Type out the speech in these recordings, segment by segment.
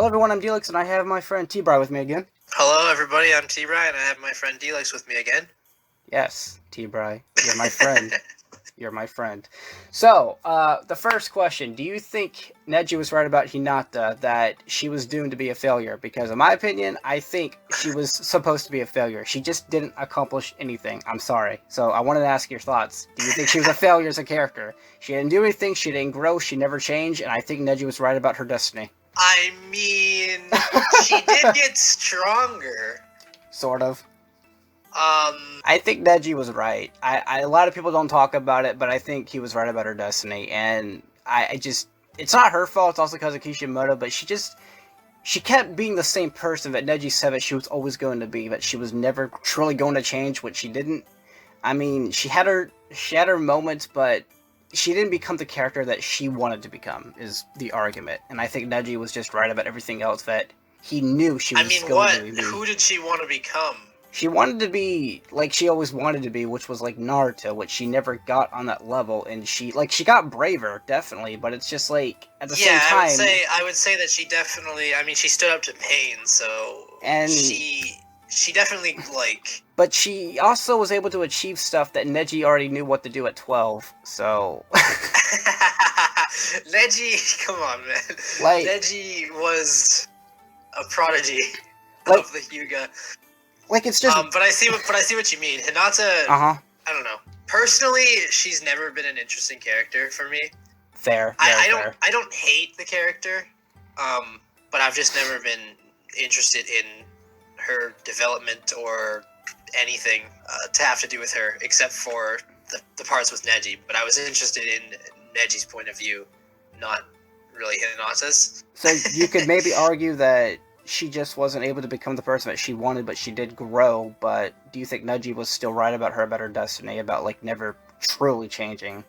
Hello everyone, I'm Delix and I have my friend Teebry with me again. Hello, everybody. I'm Teebry, and I have my friend Delix with me again. Yes, Teebry, you're my friend. You're my friend. So, the first question, do you think Neji was right about Hinata that she was doomed to be a failure? Because in my opinion, I think she was supposed to be a failure. She just didn't accomplish anything. I'm sorry. So I wanted to ask your thoughts. Do you think she was a failure as a character? She didn't do anything, she didn't grow, she never changed, and I think Neji was right about her destiny. I mean, she did get stronger. Sort of. I think Neji was right. A lot of people don't talk about it, but I think he was right about her destiny. And I just, it's not her fault. It's also because of Kishimoto, but she kept being the same person that Neji said that she was always going to be. That she was never truly going to change, which she didn't. I mean, she had her moments, but she didn't become the character that she wanted to become. Is the argument, and I think Neji was just right about everything else that he knew she was going to be. Who did she want to become? She wanted to be like she always wanted to be, which was like Naruto, which she never got on that level, and she got braver, definitely, but it's just like at the same time. I would say that she definitely. I mean, she stood up to pain, so and she definitely like. But she also was able to achieve stuff that Neji already knew what to do at 12. So. Neji, come on, man. Like, Neji was a prodigy like, of the Hyuga. Like, it's just. But I see what you mean. Hinata. I don't know. Personally, she's never been an interesting character for me. Fair. I don't hate the character, but I've just never been interested in her development or anything to have to do with her, except for the parts with Neji. But I was interested in Neji's point of view, not really Hinata's. So you could maybe argue that she just wasn't able to become the person that she wanted, but she did grow. But do you think Neji was still right about her destiny, about like never truly changing?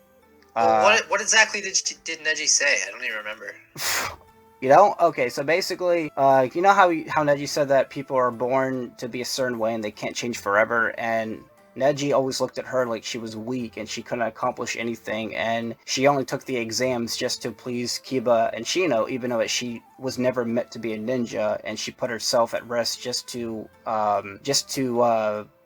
Well, what exactly did Neji say? I don't even remember. You know? Okay, so basically, you know how Neji said that people are born to be a certain way and they can't change forever, and Neji always looked at her like she was weak and she couldn't accomplish anything, and she only took the exams just to please Kiba and Shino, even though she was never meant to be a ninja, and she put herself at rest just to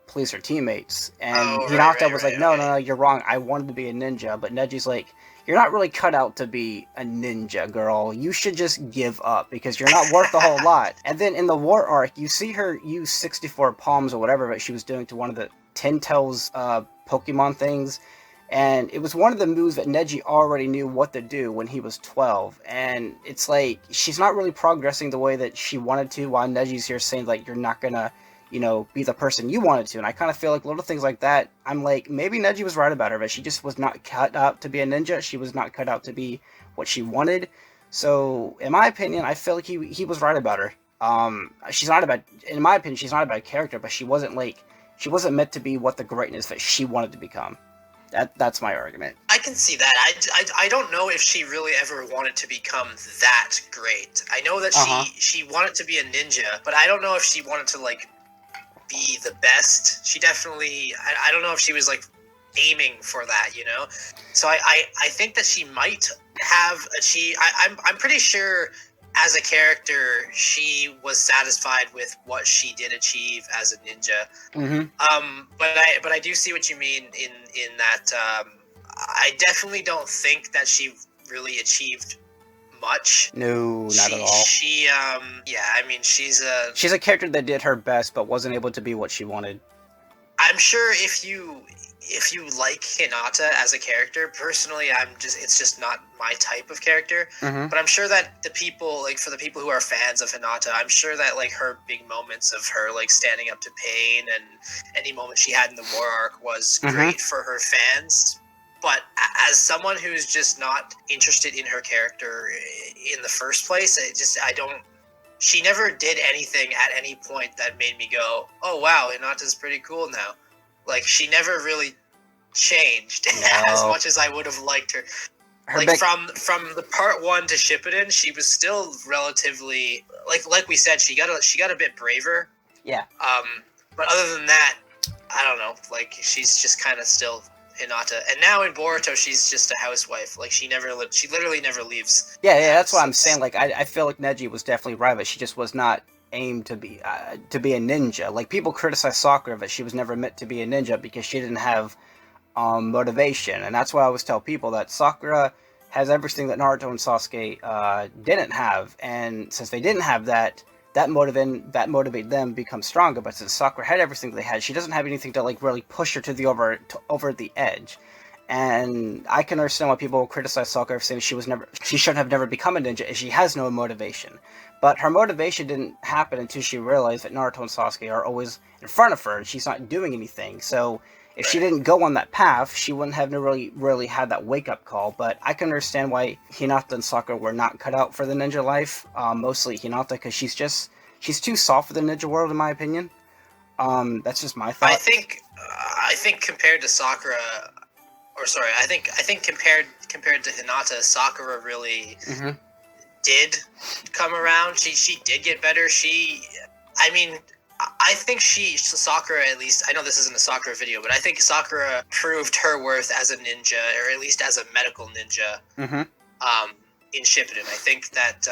please her teammates. And Hinata was like, no, you're wrong. I wanted to be a ninja. But Neji's like, you're not really cut out to be a ninja, girl. You should just give up because you're not worth a whole lot. And then in the war arc, you see her use 64 palms or whatever that she was doing to one of the Ten Tails Pokemon things. And it was one of the moves that Neji already knew what to do when he was 12. And it's like, she's not really progressing the way that she wanted to, while Neji's here saying, like, you're not gonna, be the person you wanted to. And I kind of feel like little things like that, I'm like, maybe Neji was right about her, but she just was not cut out to be a ninja. She was not cut out to be what she wanted. So, in my opinion, I feel like he was right about her. In my opinion, she's not a bad character, but she wasn't meant to be what the greatness that she wanted to become. That's my argument. I can see that. I don't know if she really ever wanted to become that great. I know that she wanted to be a ninja, but I don't know if she wanted to, like, be the best. She definitely, I don't know if she was like aiming for that, so I think that she might have achieved. I'm pretty sure as a character she was satisfied with what she did achieve as a ninja. But I do see what you mean in that I definitely don't think that she really achieved much. No, not at all. I mean, she's a character that did her best, but wasn't able to be what she wanted. I'm sure if you like Hinata as a character, personally, it's just not my type of character. But I'm sure that for the people who are fans of Hinata, I'm sure that like her big moments of her like standing up to pain and any moment she had in the war arc was great for her fans. But as someone who's just not interested in her character in the first place, she never did anything at any point that made me go, oh wow, Hinata's pretty cool now. Like, she never really changed as much as I would have liked her. From the part 1 to Shippuden, she was still relatively, like we said, she got a bit braver. Yeah. But other than that, I don't know. Like, she's just kind of still Hinata, and now in Boruto she's just a housewife. Like she literally never leaves. Yeah, that's what I'm saying. Like I feel like Neji was definitely right, but she just was not aimed to be a ninja. Like people criticize Sakura, but she was never meant to be a ninja because she didn't have motivation, and that's why I always tell people that Sakura has everything that Naruto and Sasuke didn't have, and since they didn't have that, that motivate them become stronger. But since Sakura had everything they had, she doesn't have anything to like really push her to the over the edge. And I can understand why people criticize Sakura for saying she should have never become a ninja, as she has no motivation. But her motivation didn't happen until she realized that Naruto and Sasuke are always in front of her, and she's not doing anything. So if she didn't go on that path, she wouldn't have really had that wake-up call. But I can understand why Hinata and Sakura were not cut out for the ninja life. Mostly Hinata, because she's too soft for the ninja world, in my opinion. That's just my thought. I think compared to Sakura, or sorry, I think compared to Hinata, Sakura really did come around. She did get better. I think Sakura, at least, I know this isn't a Sakura video, but I think Sakura proved her worth as a ninja, or at least as a medical ninja, in Shippuden. I think that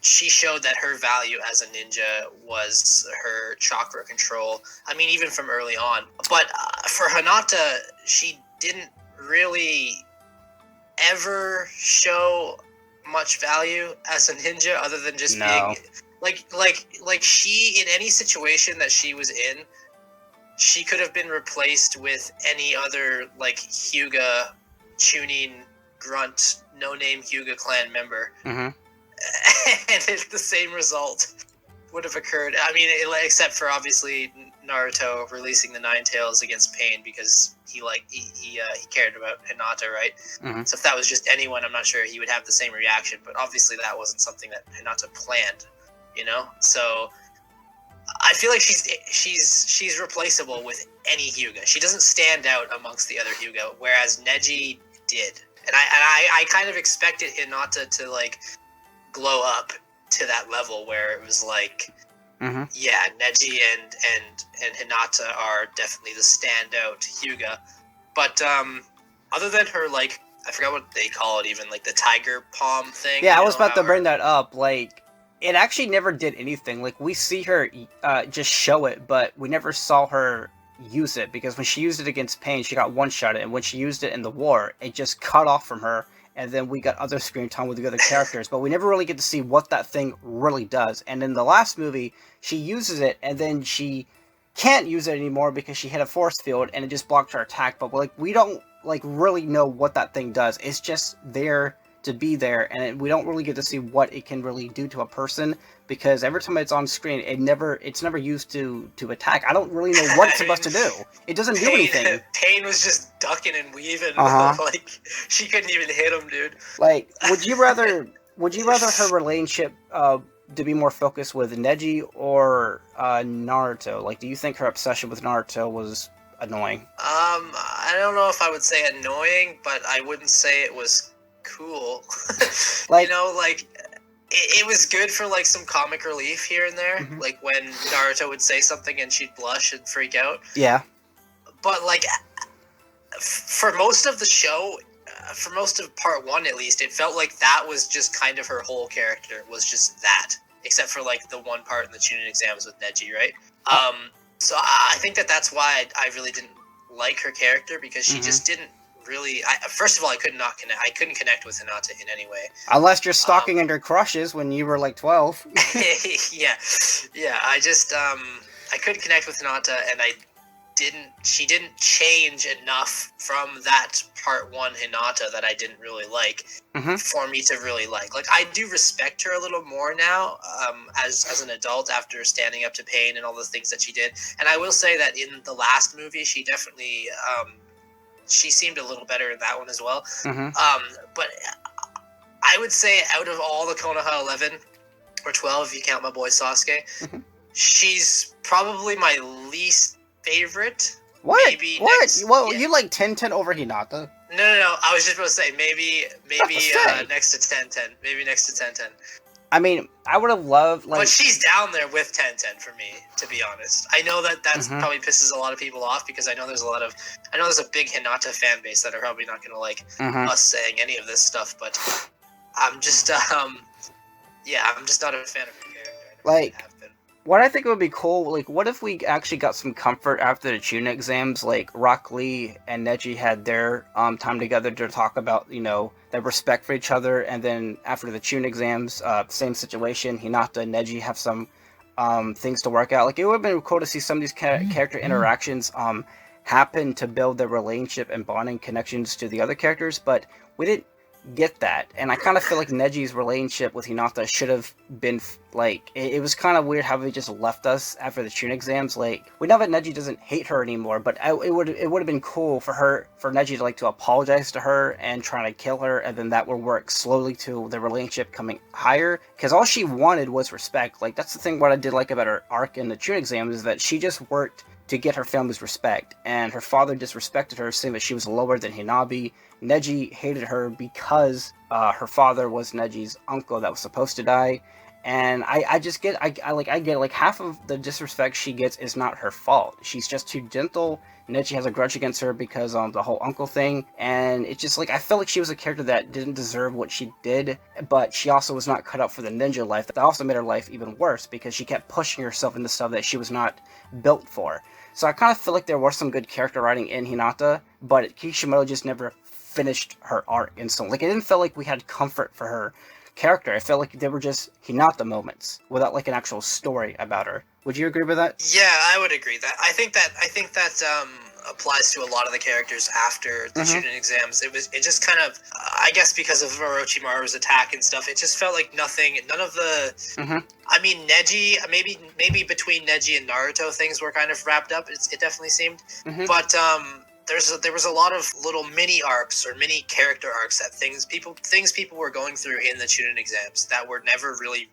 she showed that her value as a ninja was her chakra control. I mean, even from early on. But for Hinata, she didn't really ever show much value as a ninja, other than just being like she, in any situation that she was in, she could have been replaced with any other like Hyuga tuning grunt, no name Hyuga clan member, and the same result would have occurred. I mean, except for obviously Naruto releasing the Nine Tails against Pain, because he cared about Hinata, right? So if that was just anyone, I'm not sure he would have the same reaction. But obviously that wasn't something that Hinata planned, you know. So I feel like she's replaceable with any Hyuga. She doesn't stand out amongst the other Hyuga, whereas Neji did. And I kind of expected Hinata to like glow up to that level where it was like, yeah, Neji and Hinata are definitely the standout Hyuga. But other than her, like, I forgot what they call it, even, like the tiger palm thing. Yeah, I was about to bring that up. Like, it actually never did anything. Like, we see her just show it, but we never saw her use it, because when she used it against Pain, she got one-shot, and when she used it in the war, it just cut off from her, and then we got other screen time with the other characters, but we never really get to see what that thing really does. And in the last movie, she uses it, and then she can't use it anymore because she hit a force field, and it just blocked her attack. But like, we don't like really know what that thing does. It's just there to be there, and we don't really get to see what it can really do to a person, because every time it's on screen, it's never used to attack. I don't really know what it's supposed to do. It doesn't do anything. Pain was just ducking and weaving. Like, she couldn't even hit him, dude. Like, would you rather her relationship to be more focused with Neji or Naruto? Like, do you think her obsession with Naruto was annoying? I don't know if I would say annoying, but I wouldn't say it was cool. Like, you know, like, it was good for like some comic relief here and there, like when Naruto would say something and she'd blush and freak out. Yeah. But like, for most of the show, for most of part one at least, it felt like that was just kind of her whole character, was just that, except for like the one part in the tuning exams with Neji, right? So I think that's why I really didn't like her character, because she just didn't really. First of all, I couldn't connect with Hinata in any way. Unless you're stalking under crushes when you were like 12. yeah. I just I couldn't connect with Hinata, and she didn't change enough from that part one Hinata that I didn't really like for me to really like. Like, I do respect her a little more now, as an adult, after standing up to Pain and all the things that she did. And I will say that in the last movie, she definitely she seemed a little better in that one as well. But I would say out of all the Konoha 11 or 12, if you count my boy Sasuke, she's probably my least favorite. What? Maybe You like 10-10 over Hinata? No. I was just about to say maybe next to 10-10. Maybe next to 10-10. I mean, I would have loved, like... But she's down there with 10-10 for me, to be honest. I know that probably pisses a lot of people off, because I know there's a big Hinata fan base that are probably not going to like us saying any of this stuff, but I'm just, I'm just not a fan of her character. Like, what I think would be cool, like, what if we actually got some comfort after the Chunin exams, like, Rock Lee and Neji had their time together to talk about, you know, their respect for each other, and then after the Chunin exams, same situation, Hinata and Neji have some things to work out. Like, it would have been cool to see some of these character interactions happen to build their relationship and bonding connections to the other characters, but we didn't get that, and I kind of feel like Neji's relationship with Hinata should have been, like, it was kind of weird how they just left us after the Chunin exams. Like, we know that Neji doesn't hate her anymore, but it would have been cool for Neji to, like, to apologize to her and try to kill her, and then that would work slowly to the relationship coming higher, because all she wanted was respect. Like, that's the thing what I did like about her arc in the Chunin exams, is that she just worked to get her family's respect, and her father disrespected her, saying that she was lower than Hinabi. Neji hated her because her father was Neji's uncle that was supposed to die, and I get like half of the disrespect she gets is not her fault. She's just too gentle. Neji has a grudge against her because the whole uncle thing, and it's just like I felt like she was a character that didn't deserve what she did, but she also was not cut out for the ninja life. That also made her life even worse because she kept pushing herself into stuff that she was not built for. So I kind of feel like there was some good character writing in Hinata, but Kishimoto just never finished her arc, and so like it didn't feel like we had comfort for her character. I felt like they were just Hinata moments without like an actual story about her. Would you agree with that? Yeah, I would agree that. I think that applies to a lot of the characters after the Chunin exams. It just kind of, I guess because of Orochimaru's attack and stuff, it just felt like none of the. I mean, Neji, maybe between Neji and Naruto, things were kind of wrapped up. It definitely seemed, but there was a lot of little mini arcs or mini character arcs that things people were going through in the Chunin exams that were never really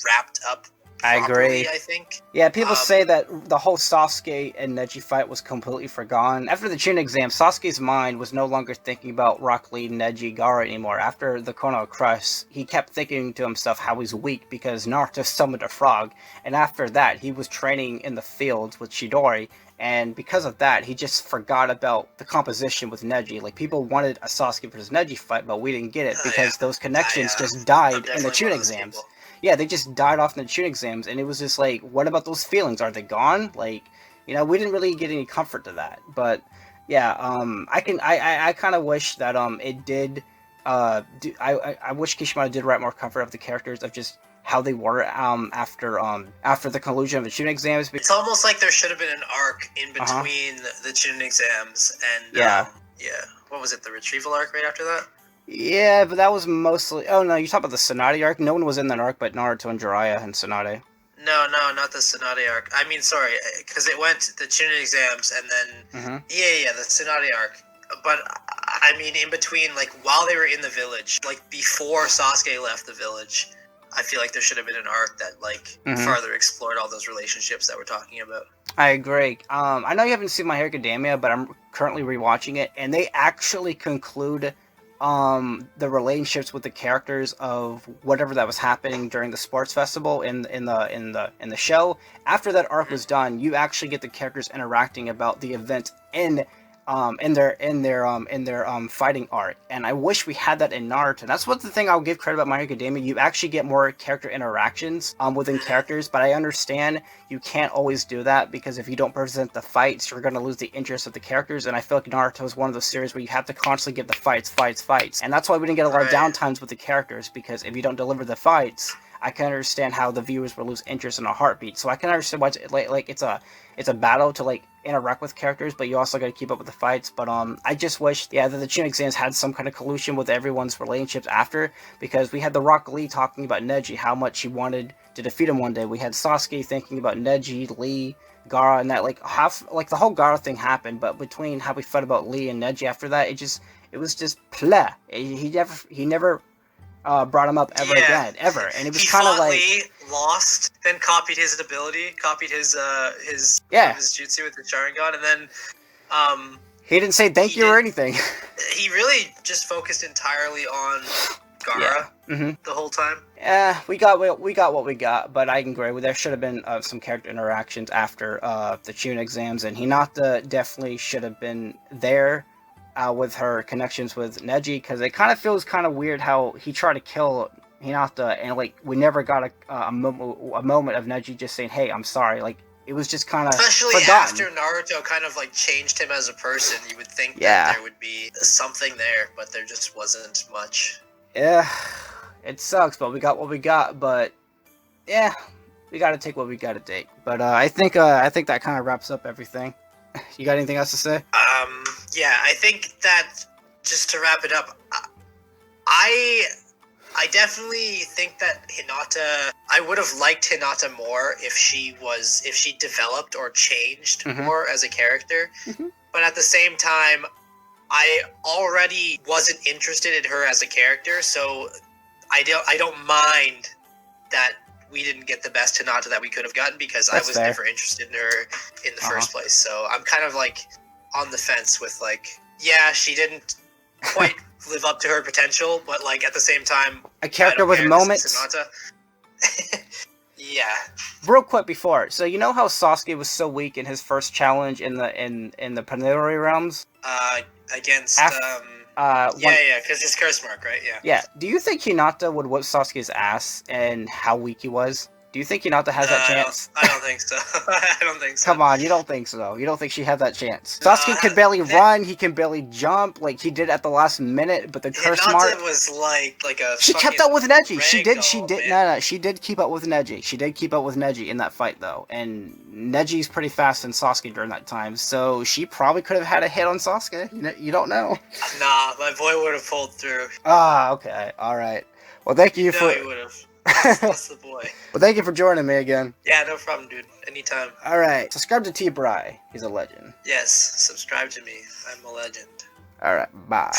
wrapped up properly, I agree. I think. Yeah, people say that the whole Sasuke and Neji fight was completely forgotten. After the Chunin exam, Sasuke's mind was no longer thinking about Rock Lee, Neji, Gaara anymore. After the Konoha Crush, he kept thinking to himself how he's weak because Naruto summoned a frog, and after that, he was training in the fields with Chidori, and because of that, he just forgot about the composition with Neji. Like, people wanted a Sasuke versus Neji fight, but we didn't get it because those connections just died in the Chunin exams. People. Yeah, they just died off in the Chunin exams, and it was just like, what about those feelings? Are they gone? Like, you know, we didn't really get any comfort to that. But yeah, I kind of wish that it did. I wish Kishimoto did write more comfort of the characters of just how they were after the conclusion of the Chunin exams. It's almost like there should have been an arc in between the Chunin exams and what was it? The retrieval arc right after that. Yeah, but that was mostly... Oh, no, you talk about the Tsunade arc? No one was in that arc but Naruto and Jiraiya and Tsunade. No, not the Tsunade arc. I mean, sorry, because it went to the Chunin exams and then... Yeah, the Tsunade arc. But, I mean, in between, like, while they were in the village, like, before Sasuke left the village, I feel like there should have been an arc that, like, further explored all those relationships that we're talking about. I agree. I know you haven't seen My Hero Academia, but I'm currently rewatching it, and they actually conclude... the relationships with the characters of whatever that was happening during the sports festival in the show. After that arc was done, you actually get the characters interacting about the event in their fighting arc, and I wish we had that in Naruto. That's what the thing I'll give credit about My Hero Academia. You actually get more character interactions within characters, but I understand you can't always do that because if you don't present the fights, you're going to lose the interest of the characters. And I feel like Naruto is one of those series where you have to constantly give the fights, and that's why we didn't get a lot of downtimes with the characters, because if you don't deliver the fights, I can understand how the viewers will lose interest in a heartbeat. So I can understand why it's a battle to like interact with characters, but you also got to keep up with the fights. But I just wish that the Chunin exams had some kind of collusion with everyone's relationships after, because we had the Rock Lee talking about Neji, how much he wanted to defeat him one day. We had Sasuke thinking about Neji, Lee, Gaara, and that the whole Gaara thing happened. But between how we felt about Lee and Neji after that, it was just pleh. He never brought him up again, ever, and it was kind of like Lee, lost, then copied his ability, copied his jutsu with the Sharingan, and then he didn't say thank you or anything. He really just focused entirely on Gaara the whole time. Yeah, we got what we got, but I can agree. There should have been some character interactions after the Chunin exams, and Hinata definitely should have been there with her connections with Neji, because it kind of feels kind of weird how he tried to kill Hinata, and like we never got a moment of Neji just saying, "Hey, I'm sorry." Like it was just kind of especially forgotten. after Naruto kind of like changed him as a person. You would think that there would be something there, but there just wasn't much. Yeah, it sucks, but we got what we got. But yeah, we got to take what we got to take. But I think that kind of wraps up everything. You got anything else to say? Yeah, I think that just to wrap it up, I definitely think that Hinata, I would have liked Hinata more if she developed or changed more as a character. But at the same time, I already wasn't interested in her as a character, so I don't mind that we didn't get the best Hinata that we could have gotten, because I was never interested in her in the first place. So I'm kind of like on the fence with like, yeah, she didn't quite live up to her potential, but like at the same time, a character with moments. Yeah. Real quick before, so you know how Sasuke was so weak in his first challenge in the Plenary realms? Against because his curse mark, right? Yeah. Yeah. Do you think Hinata would whip Sasuke's ass and how weak he was? Do you think Hinata has that chance? I don't think so. I don't think so. Come on, you don't think so. You don't think she had that chance. Sasuke can barely run, he can barely jump, like he did at the last minute, but the curse mark... Hinata was like a... She kept up with Neji. She did keep up with Neji. She did keep up with Neji in that fight, though. And Neji's pretty fast in Sasuke during that time, so she probably could have had a hit on Sasuke. You don't know. Nah, my boy would have pulled through. Ah, okay. Alright. Well, thank you for... he would have. That's the boy. Well, thank you for joining me again. Yeah, no problem, dude. Anytime. Alright. Subscribe to Teebry. He's a legend. Yes, subscribe to me. I'm a legend. Alright, bye.